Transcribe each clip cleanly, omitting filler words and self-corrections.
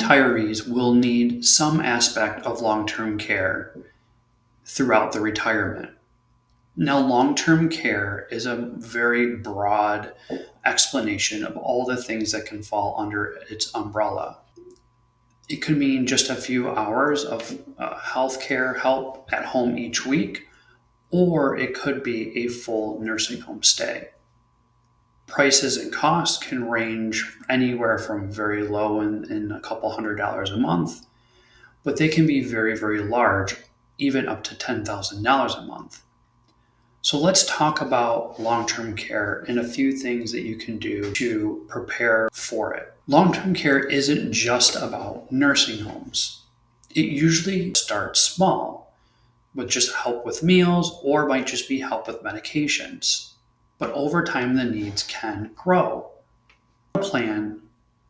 retirees will need some aspect of long-term care throughout the retirement. Now, long-term care is a very broad explanation of all the things that can fall under its umbrella. It could mean just a few hours of healthcare help at home each week, or it could be a full nursing home stay. Prices and costs can range anywhere from very low in a couple $100 a month, but they can be very, very large, even up to $10,000 a month. So let's talk about long-term care and a few things that you can do to prepare for it. Long-term care isn't just about nursing homes. It usually starts small, with just help with meals, or might just be help with medications. But over time, the needs can grow. Without a plan,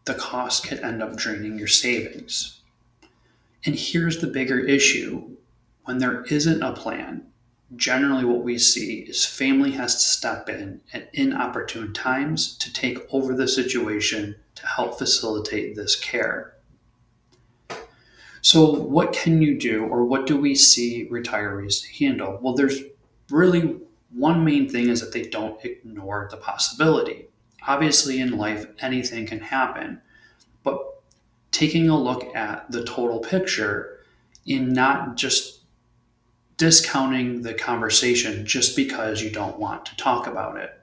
the cost could end up draining your savings. And here's the bigger issue. When there isn't a plan, generally what we see is family has to step in at inopportune times to take over the situation to help facilitate this care. So what can you do, or what do we see retirees handle? Well, there's really one main thing is that they don't ignore the possibility. Obviously, in life, anything can happen, but taking a look at the total picture in not just discounting the conversation just because you don't want to talk about it.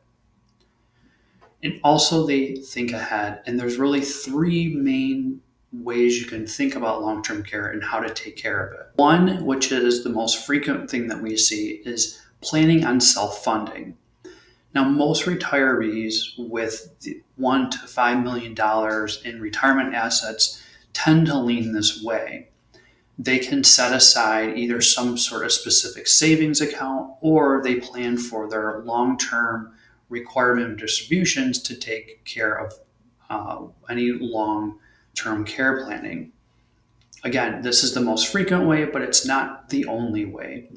And also they think ahead, and there's really three main ways you can think about long-term care and how to take care of it. One, which is the most frequent thing that we see, is planning on self-funding. Now, most retirees with $1 to $5 million in retirement assets tend to lean this way. They can set aside either some sort of specific savings account, or they plan for their long-term requirement distributions to take care of any long-term care planning. Again, this is the most frequent way, but it's not the only way.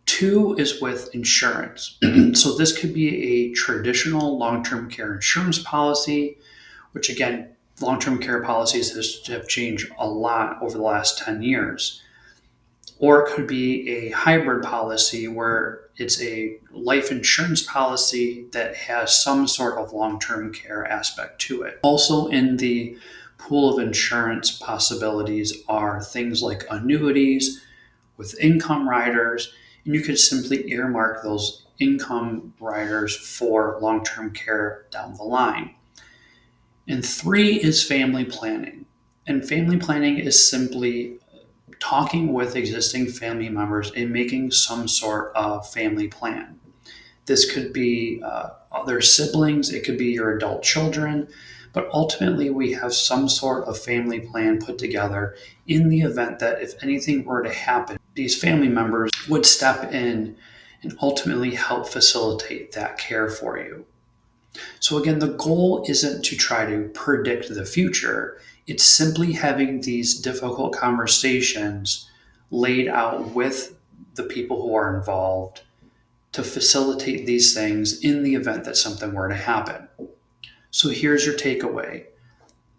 Two is with insurance. So this could be a traditional long-term care insurance policy, which again, long-term care policies have changed a lot over the last 10 years. Or it could be a hybrid policy where it's a life insurance policy that has some sort of long-term care aspect to it. Also in the pool of insurance possibilities are things like annuities with income riders, and you could simply earmark those income riders for long-term care down the line. And three is family planning. And family planning is simply talking with existing family members and making some sort of family plan. This could be other siblings, it could be your adult children, but ultimately we have some sort of family plan put together in the event that if anything were to happen, these family members would step in and ultimately help facilitate that care for you. So again, the goal isn't to try to predict the future. It's simply having these difficult conversations laid out with the people who are involved to facilitate these things in the event that something were to happen. So here's your takeaway.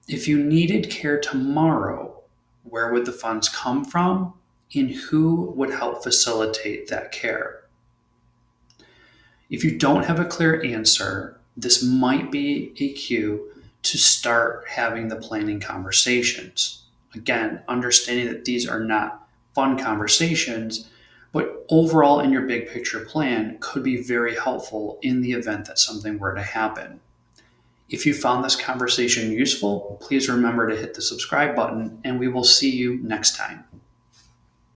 If you needed care tomorrow, where would the funds come from, and who would help facilitate that care? If you don't have a clear answer, this might be a cue to start having the planning conversations. Again, understanding that these are not fun conversations, but overall in your big picture plan could be very helpful in the event that something were to happen. If you found this conversation useful, please remember to hit the subscribe button, and we will see you next time.